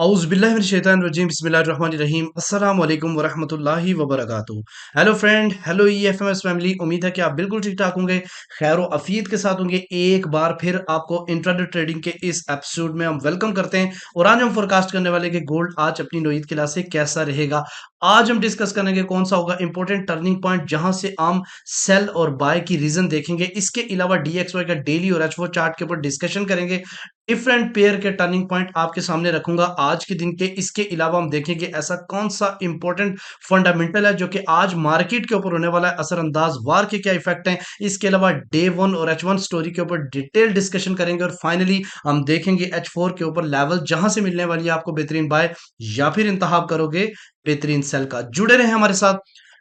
औज़ुबिल्लाहिमिनश्शैतानिर्रजीम बिस्मिल्लाहिर्रहमानिर्रहीम अस्सलाम वालेकुम वरहमतुल्लाहि वबरकातुहू। Hello friend, hello EFMS family. उम्मीद है कि आप बिल्कुल ठीक-ठाक होंगे, खैर व आफ़ियत के साथ होंगे। एक बार फिर आपको इंट्राडे ट्रेडिंग के इस एपिसोड में हम वेलकम करते हैं और आज हम फोरकास्ट करने वाले कि गोल्ड आज अपनी नौईद के लिहाज से कैसा रहेगा। आज हम डिस्कस करेंगे कौन-सा होगा इंपॉर्टेंट टर्निंग पॉइंट जहां से हम सेल और बाय की रीज़न देखेंगे। इसके अलावा डीएक्सवाई का डेली और एच4 चार्ट के ऊपर डिस्कशन करेंगे। डिफरेंट पेयर के टर्निंग पॉइंट आपके सामने रखूंगा आज के दिन के। इसके अलावा हम देखेंगे ऐसा कौन सा इंपॉर्टेंट फंडामेंटल है जो कि आज मार्केट के ऊपर होने वाला है, असरअंदाज वार के क्या इफेक्ट हैं। इसके अलावा डे वन और H1 स्टोरी के ऊपर डिटेल डिस्कशन करेंगे और फाइनली हम देखेंगे H4 के ऊपर लेवल जहां से मिलने वाली है आपको बेहतरीन बाय या फिर इंतखाब करोगे बेहतरीन सेल का। जुड़े रहे हमारे साथ।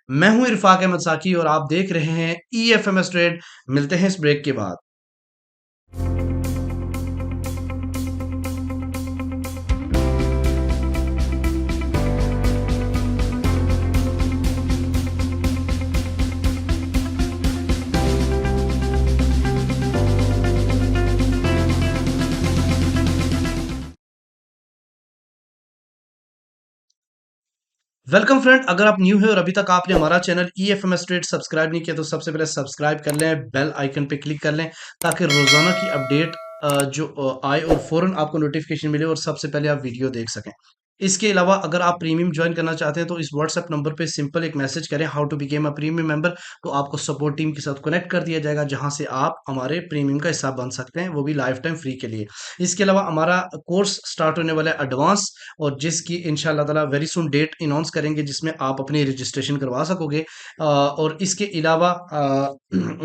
मैं हूं इरफाक अहमद साकी और आप देख रहे हैं EFMS ट्रेड। मिलते हैं इस ब्रेक के बाद। वेलकम फ्रेंड, अगर आप न्यू है और अभी तक आपने हमारा चैनल EFMS ट्रेड सब्सक्राइब नहीं किया तो सबसे पहले सब्सक्राइब कर लें, बेल आइकन पे क्लिक कर लें ताकि रोजाना की अपडेट आए और फौरन आपको नोटिफिकेशन मिले और सबसे पहले आप वीडियो देख सकें। इसके अलावा अगर आप प्रीमियम ज्वाइन करना चाहते हैं तो इस व्हाट्सएप नंबर पे सिंपल एक मैसेज करें how to become a premium member, तो आपको सपोर्ट टीम के साथ कनेक्ट कर दिया जाएगा जहां से आप हमारे प्रीमियम का हिस्सा बन सकते हैं, वो भी लाइफ टाइम फ्री के लिए। इसके अलावा हमारा कोर्स स्टार्ट होने वाला है एडवांस, और जिसकी इंशाल्लाह ताला वेरी सुन डेट अनाउंस करेंगे जिसमें आप अपनी रजिस्ट्रेशन करवा सकोगे। और इसके अलावा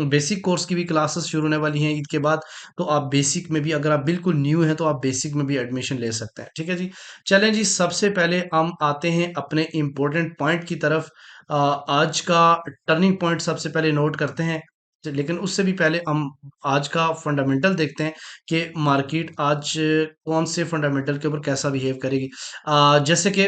बेसिक कोर्स की भी क्लासेस शुरू होने वाली हैं ईद के बाद, तो आप बेसिक में भी अगर आप बिल्कुल न्यू हैं तो आप बेसिक में भी एडमिशन ले सकते हैं। ठीक है जी। चलें जी, सबसे पहले हम आते हैं अपने इम्पोर्टेंट पॉइंट की तरफ। आज का टर्निंग पॉइंट सबसे पहले नोट करते हैं, लेकिन उससे भी पहले हम आज का फंडामेंटल देखते हैं कि मार्केट आज कौन से फंडामेंटल के ऊपर कैसा बिहेव करेगी। जैसे कि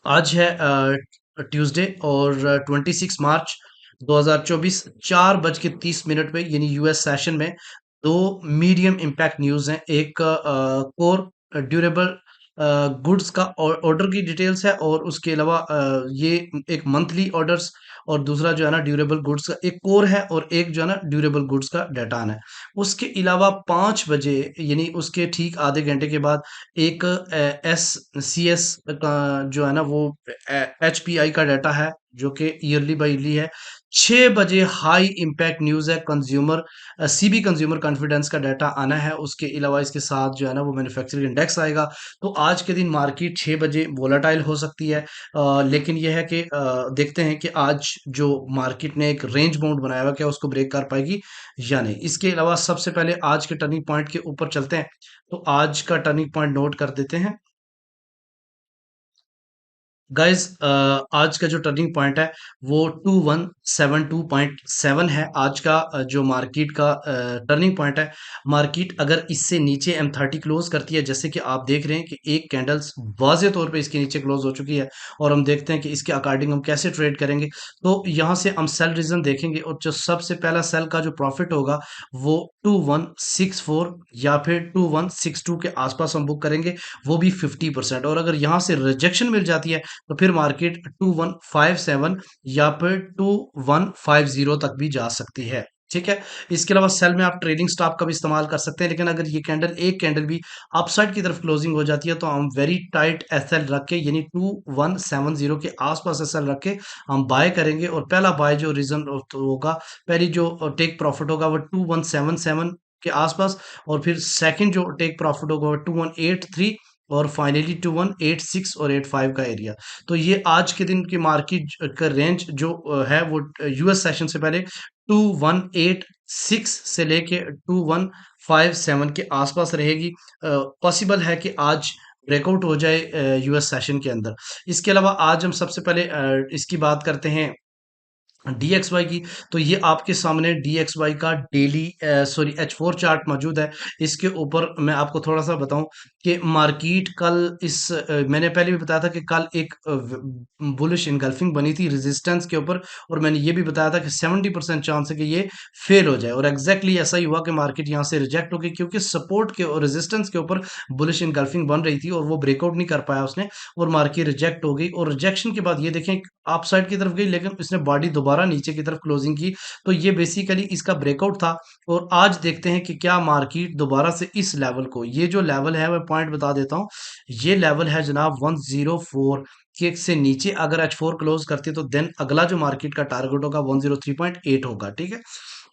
आज है ट्यूसडे और 26 मार्च 2024, 4:30 पे यानी यूएस सेशन में दो मीडियम इम्पैक्ट न्यूज़ हैं। एक कोर ड्यूरेबल गुड्स का ऑर्डर की डिटेल्स है, और उसके अलावा ये एक मंथली ऑर्डर्स, और दूसरा जो है ना ड्यूरेबल गुड्स का एक कोर है और एक जो है ना ड्यूरेबल गुड्स का डाटा आना है। उसके अलावा 5 बजे यानी उसके ठीक आधे घंटे के बाद एक SCS का जो है ना वो HPI का डाटा है जो कि ईयरली बाय ईयरली है। 6 बजे हाई इम्पैक्ट न्यूज़ है कंज्यूमर CB कंज्यूमर कॉन्फिडेंस का डाटा आना है। उसके अलावा इसके साथ जो है ना वो मैन्युफैक्चरिंग इंडेक्स आएगा। तो आज के दिन मार्केट 6 बजे वोलाटाइल हो सकती है, लेकिन यह है कि देखते हैं कि आज जो मार्केट ने एक रेंज बाउंड बनाया हुआ क्या उसको ब्रेक कर पाएगी या नहीं। इसके अलावा सबसे पहले आज के टर्निंग पॉइंट के ऊपर चलते हैं, तो आज का टर्निंग पॉइंट नोट कर देते हैं गाइस। आज का जो टर्निंग पॉइंट है वो 2172.7 है। आज का जो मार्केट का टर्निंग पॉइंट है। मार्केट अगर इससे नीचे M30 क्लोज करती है, जैसे कि आप देख रहे हैं कि एक कैंडल्स वाज़े तौर पे इसके नीचे क्लोज हो चुकी है, और हम देखते हैं कि इसके अकॉर्डिंग हम कैसे ट्रेड करेंगे। तो यहाँ से हम सेल रीजन देखेंगे, और जो सबसे पहला सेल का जो प्रॉफिट होगा वो 2164 या फिर 2162 के आसपास हम बुक करेंगे, वो भी 50%। और अगर यहाँ से रिजेक्शन मिल जाती है तो फिर मार्केट 2157 या फिर 2150 तक भी जा सकती है। ठीक है। इसके अलावा सेल में आप ट्रेडिंग स्टॉप का भी इस्तेमाल कर सकते हैं, लेकिन अगर ये कैंडल एक कैंडल भी अपसाइड की तरफ क्लोजिंग हो जाती है तो हम वेरी टाइट SL रख के यानी 2170 के आसपास SL रख के हम बाय करेंगे, और पहला बाय जो रीजन होगा, पहली जो टेक प्रॉफिट होगा वो 2177 के आसपास, और फिर सेकंड जो टेक प्रॉफिट होगा वो 2183, और फाइनली 2186 और 85 का एरिया। तो ये आज के दिन की मार्केट का रेंज जो है वो यूएस सेशन से पहले 2186 से लेके 2157 के आसपास रहेगी। पॉसिबल है कि आज ब्रेकआउट हो जाए यूएस सेशन के अंदर। इसके अलावा आज हम सबसे पहले इसकी बात करते हैं DXY की, तो ये आपके सामने DXY का डेली सॉरी H4 चार्ट मौजूद है। इसके ऊपर मैं आपको थोड़ा-सा बताऊँ कि मार्केट कल मैंने पहले भी बताया था कि कल एक बुलिश इनगल्फिंग बनी थी रेजिस्टेंस के ऊपर, और मैंने ये भी बताया था कि 70% चांस है कि ये फेल हो जाए, और एग्जैक्टली ऐसा ही हुआ कि मार्केट यहाँ से रिजेक्ट हो गई, क्योंकि सपोर्ट के और रेजिस्टेंस के ऊपर बुलिश इनगल्फिंग बन रही थी और वो ब्रेकआउट नहीं कर पाया उसने, और मार्केट रिजेक्ट हो गई। और रिजेक्शन के बाद ये देखें अप साइड की तरफ गई, लेकिन इसने बॉडी दोबारा नीचे की तरफ क्लोजिंग की, तो ये बेसिकली इसका ब्रेकआउट था। और आज देखते हैं कि क्या मार्केट दोबारा से इस लेवल को, ये जो लेवल है मैं पॉइंट बता देता हूँ, ये लेवल है जनाब 104 के से नीचे अगर H4 क्लोज करती है, तो देन अगला जो मार्केट का टारगेट होगा 103.8 होगा, ठीक है।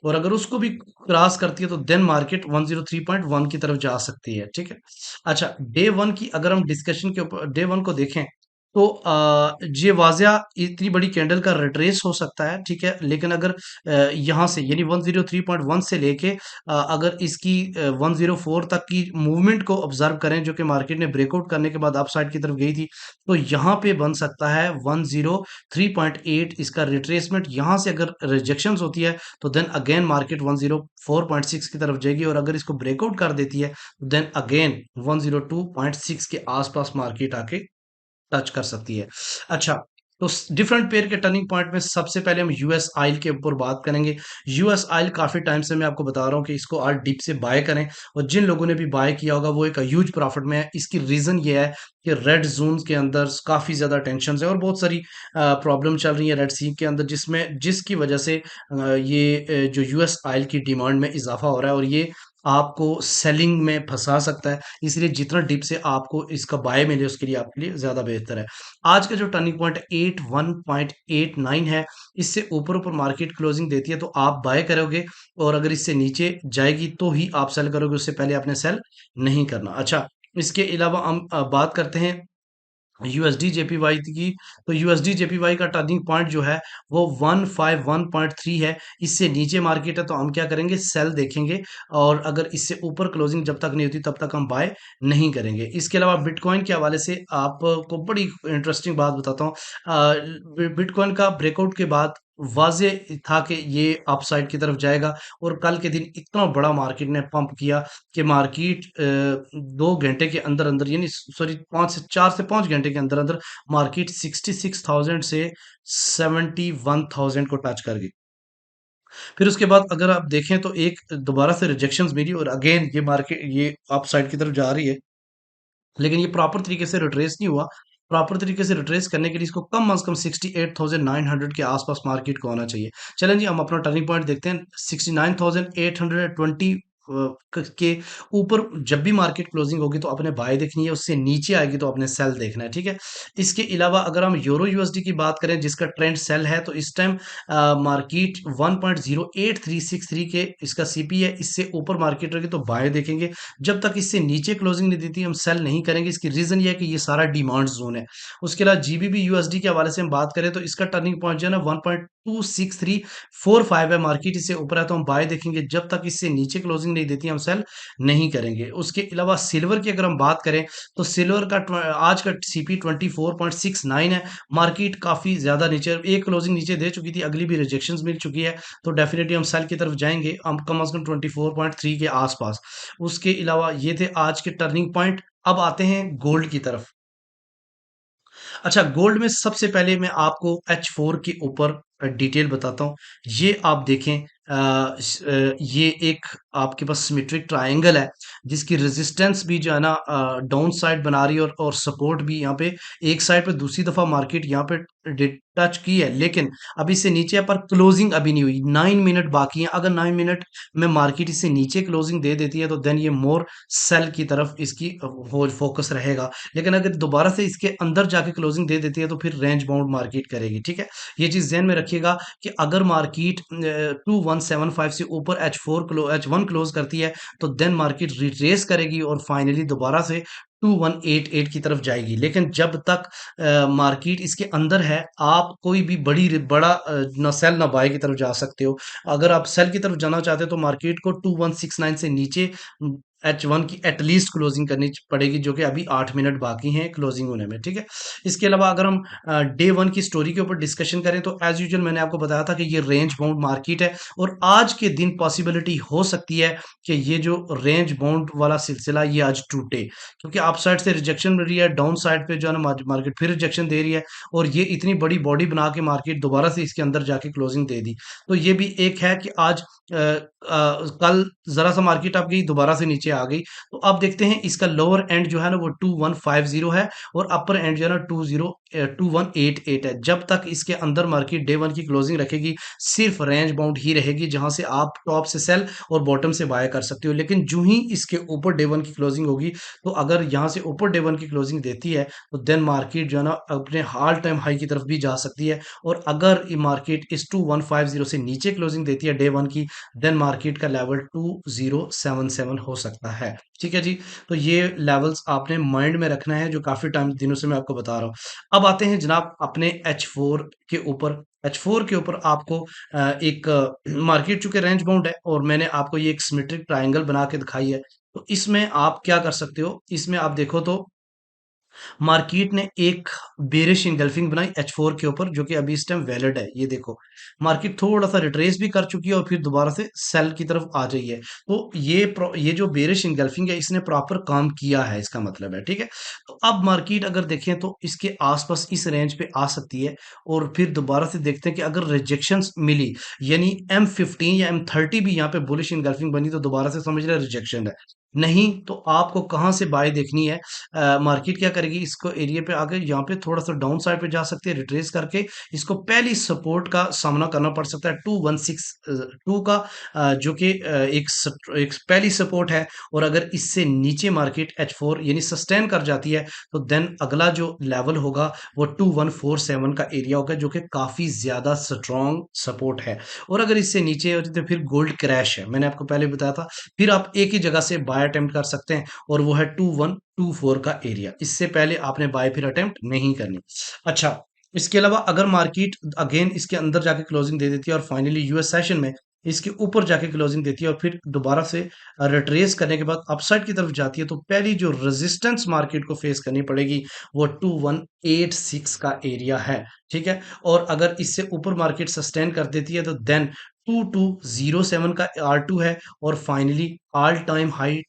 और अगर उसको भी क्रॉस करती है, तो देन मार्केट 103.1 की तरफ जा सकती है, ठीक है। अच्छा, डे वन की अगर हम डिस्कशन के ऊपर डे वन को देखें, तो ये वाज़िया इतनी बड़ी कैंडल का रिट्रेस हो सकता है, ठीक है। लेकिन अगर यहाँ से यानी 103.1 से लेके अगर इसकी 104 तक की मूवमेंट को ऑब्जर्व करें, जो कि मार्केट ने ब्रेकआउट करने के बाद अपसाइड की तरफ गई थी, तो यहाँ पे बन सकता है 103.8 इसका रिट्रेसमेंट। यहाँ से अगर रिजेक्शंस होती है, तो देन अगेन मार्केट 104.6 की तरफ जाएगी, और अगर इसको ब्रेकआउट कर देती है, तो देन अगेन 102.6 के आसपास मार्केट आके टच कर सकती है। अच्छा, तो डिफरेंट पेयर के टर्निंग पॉइंट में सबसे पहले हम यूएस ऑयल के ऊपर बात करेंगे। यूएस ऑयल काफ़ी टाइम से मैं आपको बता रहा हूँ कि इसको आज डीप से बाय करें, और जिन लोगों ने भी बाय किया होगा वो एक ह्यूज प्रॉफिट में है। इसकी रीज़न ये है कि रेड जोन के अंदर काफ़ी ज़्यादा टेंशन है और बहुत सारी प्रॉब्लम चल रही है रेड सी के अंदर, जिसकी वजह से जो यूएस ऑयल की डिमांड में इजाफा हो रहा है, और ये आपको सेलिंग में फंसा सकता है। इसलिए जितना डिप से आपको इसका बाय मिले, उसके लिए आपके लिए ज़्यादा बेहतर है। आज का जो टर्निंग पॉइंट 81.89 है, इससे ऊपर-ऊपर मार्केट क्लोजिंग देती है, तो आप बाय करोगे, और अगर इससे नीचे जाएगी तो ही आप सेल करोगे, उससे पहले आपने सेल नहीं करना। अच्छा, इसके अलावा हम बात करते हैं यूएसडी जेपीवाई की, तो यूएसडी जेपीवाई का टर्निंग पॉइंट जो है वो 151.3 है। इससे नीचे मार्केट है, तो हम क्या करेंगे, सेल देखेंगे, और अगर इससे ऊपर क्लोजिंग जब तक नहीं होती तब तक हम बाय नहीं करेंगे। इसके अलावा बिटकॉइन के हवाले से आपको बड़ी इंटरेस्टिंग बात बताता हूँ। बिटकॉइन का ब्रेकआउट के बाद वाजे था कि ये अपसाइड की तरफ जाएगा, और कल के दिन इतना बड़ा मार्केट ने पंप किया कि मार्केट 2 घंटे के अंदर अंदर, यानी सॉरी 4 से 5 घंटे के अंदर अंदर मार्केट 66,000 से 71,000 को टच कर गई। फिर उसके बाद अगर आप देखें, तो एक दोबारा से रिजेक्शंस मिली, और अगेन ये मार्केट ये अप साइड की तरफ जा रही है, लेकिन ये प्रॉपर तरीके से रिट्रेस नहीं हुआ। प्रॉपर तरीके से रिट्रेस करने के लिए इसको कम अज कम 68,900 के आसपास मार्केट को आना चाहिए। चलें जी, हम अपना टर्निंग पॉइंट देखते हैं। 69,820 के ऊपर जब भी मार्केट क्लोजिंग होगी, तो अपने बाय देखनी है, उससे नीचे आएगी तो अपने सेल देखना है, ठीक है। इसके अलावा अगर हम यूरो यूएसडी की बात करें, जिसका ट्रेंड सेल है, तो इस टाइम मार्केट 1.08363 के इसका सीपी है। इससे ऊपर मार्केट रहेगी तो बाय देखेंगे, जब तक इससे नीचे क्लोजिंग नहीं देती हम सेल नहीं करेंगे। इसकी रीजन ये है कि ये सारा डिमांड जोन है। उसके अलावा जीबीबी यूएसडी के हवाले से हम बात करें, तो इसका टर्निंग पॉइंट जो है ना 1.26345 है। मार्केट इससे ऊपर है तो हम बाय देखेंगे, जब तक इससे नीचे क्लोजिंग नहीं देती हम सेल नहीं करेंगे। उसके अलावा सिल्वर की अगर हम बात करें, तो सिल्वर का आज का सीपी 24.69 है। मार्केट काफी ज्यादा नीचे, एक क्लोजिंग नीचे दे चुकी थी, अगली भी रिजेक्शन मिल चुकी है, तो डेफिनेटली हम सेल की तरफ जाएंगे, हम कम अज कम 24.3 के आसपास। उसके अलावा ये थे आज के टर्निंग पॉइंट। अब आते हैं गोल्ड की तरफ। अच्छा, गोल्ड में सबसे पहले मैं आपको H4 के ऊपर डिटेल बताता हूँ। ये आप देखें, ये एक आपके पास सिमेट्रिक ट्रायंगल है, जिसकी रेजिस्टेंस भी जो है ना डाउन साइड बना रही है, और सपोर्ट भी यहाँ पे एक साइड पे, दूसरी दफा मार्केट यहाँ पे टच की है, लेकिन अभी से नीचे है, पर क्लोजिंग अभी नहीं हुई। 9 मिनट बाकी है। अगर 9 मिनट में मार्केट इससे नीचे क्लोजिंग दे देती है, तो देन ये मोर सेल की तरफ इसकी फोकस रहेगा। लेकिन अगर दोबारा से इसके अंदर जाके क्लोजिंग दे देती है, तो फिर रेंज बाउंड मार्केट करेगी, ठीक है। ये चीज ध्यान में रखिएगा कि अगर मार्केट 2175 से ऊपर H1 क्लोज करती है, तो देन मार्केट रिट्रेस करेगी, और फाइनली दोबारा से 2188 की तरफ जाएगी। लेकिन जब तक मार्केट इसके अंदर है, आप कोई भी बड़ा ना सेल ना बाय की तरफ जा सकते हो। अगर आप सेल की तरफ जाना चाहते हो, तो मार्केट को 2169 से नीचे H1 की एटलीस्ट क्लोजिंग करनी पड़ेगी, जो कि अभी 8 मिनट बाकी हैं क्लोजिंग होने में, ठीक है। इसके अलावा अगर हम डे वन की स्टोरी के ऊपर डिस्कशन करें तो एज यूजुअल मैंने आपको बताया था कि ये रेंज बाउंड मार्केट है और आज के दिन पॉसिबिलिटी हो सकती है कि ये जो रेंज बाउंड वाला सिलसिला ये आज टूटे, क्योंकि अप साइड से रिजेक्शन मिल रही है, डाउन साइड पे जो है ना मार्केट फिर रिजेक्शन दे रही है और ये इतनी बड़ी बॉडी बना के मार्केट दोबारा से इसके अंदर जाके क्लोजिंग दे दी। तो ये भी एक है कि आज कल जरा सा मार्केट अब गई दोबारा से नीचे आ गई। तो अब देखते हैं इसका लोअर एंड जो है ना वो 2150 है और अपर एंड जो है ना 2188 है। जब तक इसके अंदर मार्केट डे वन की क्लोजिंग रखेगी सिर्फ रेंज बाउंड ही रहेगी, जहां से आप टॉप से सेल और बॉटम से बाय कर सकते हो। लेकिन जो ही इसके ऊपर डे वन की क्लोजिंग होगी, तो अगर यहाँ से ऊपर डे वन की क्लोजिंग देती है तो देन मार्केट जो है ना अपने ऑल टाइम हाई की तरफ भी जा सकती है। और अगर ये मार्केट इस 2150 से नीचे क्लोजिंग देती है डे वन की, देन मार्केट का लेवल 2077 हो सकता है। ठीक है जी। तो ये लेवल्स आपने माइंड में रखना है, जो काफी टाइम दिनों से मैं आपको बता रहा हूँ। अब आते हैं जनाब अपने H4 के ऊपर। H4 के ऊपर आपको एक मार्केट चूंकि रेंज बाउंड है और मैंने आपको ये एक सिमेट्रिक ट्रायंगल बना के दिखाई है, तो इसमें आप क्या कर सकते हो, इसमें आप देखो तो मार्केट ने एक बेरिश इंगल्फिंग बनाई H4 के ऊपर, जो कि अभी इस टाइम वैलिड है। ये देखो मार्केट थोड़ा सा रिट्रेस भी कर चुकी है और फिर दोबारा से सेल की तरफ आ गई है। तो ये जो बेरिश इंगल्फिंग है इसने प्रॉपर काम किया है, इसका मतलब है, ठीक है। तो अब मार्केट अगर देखें तो इसके आसपास इस रेंज पे आ सकती है और फिर दोबारा से देखते हैं कि अगर रिजेक्शन मिली, यानी M15 या M30 भी यहाँ पे बुलिश इंगल्फिंग बनी, तो दोबारा से समझ रहे रिजेक्शन है। नहीं तो आपको कहाँ से बाय देखनी है, मार्केट क्या करेगी, इसको एरिया पे आकर यहाँ पे थोड़ा सा डाउन साइड पे जा सकती है, रिट्रेस करके इसको पहली सपोर्ट का सामना करना पड़ सकता है 2162 का, जो कि एक पहली सपोर्ट है। और अगर इससे नीचे मार्केट H4 यानी सस्टेन कर जाती है, तो देन अगला जो लेवल होगा वो 2147 का एरिया होगा, जो कि काफी ज्यादा स्ट्रॉन्ग सपोर्ट है। और अगर इससे नीचे होती तो फिर गोल्ड क्रैश है, मैंने आपको पहले बताया था। फिर आप एक ही जगह से बाय अटेम्प्ट कर सकते हैं और वो है 2124 का एरिया। इससे पहले आपने बाय फिर अटेम्प्ट नहीं करनी। अच्छा, इसके अलावा अगर मार्केट अगेन इसके अंदर जाके क्लोजिंग दे देती है और फाइनली यूएस सेशन में इसके ऊपर जाके क्लोजिंग देती है और फिर दोबारा से रिट्रेस करने के बाद अपसाइड की तरफ जाती है, तो पहली जो रेजिस्टेंस मार्केट को फेस करनी पड़ेगी वो 2186 का एरिया है, ठीक है। और अगर इससे ऊपर मार्केट सस्टेन कर देती है, तो देन 2207 का R2 है और फाइनली ऑल टाइम हाई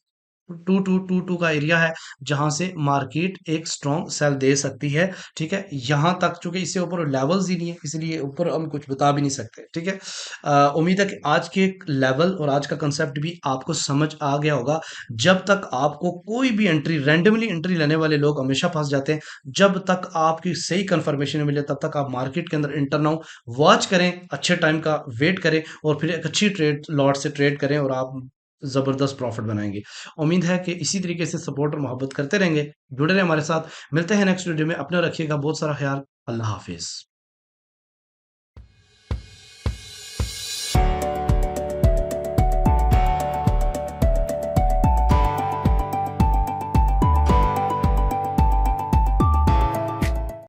2222 का एरिया है, जहां से मार्केट एक स्ट्रॉन्ग सेल दे सकती है, ठीक है। यहां तक चूंकि इससे ऊपर लेवल्स ही नहीं है, इसलिए ऊपर हम कुछ बता भी नहीं सकते, ठीक है। उम्मीद है कि आज के लेवल और आज का कंसेप्ट भी आपको समझ आ गया होगा। जब तक आपको कोई भी एंट्री, रैंडमली एंट्री लेने वाले लोग हमेशा फंस जाते हैं। जब तक आपकी सही कंफर्मेशन मिले तब तक आप मार्केट के अंदर इंटर नाउ वॉच करें, अच्छे टाइम का वेट करें और फिर एक अच्छी ट्रेड लॉट से ट्रेड करें और आप जबरदस्त प्रॉफिट बनाएंगे। उम्मीद है कि इसी तरीके से सपोर्ट और मोहब्बत करते रहेंगे, जुड़े रहे हमारे साथ। मिलते हैं नेक्स्ट वीडियो में, अपना रखिएगा बहुत सारा ख्याल। अल्लाह हाफिज।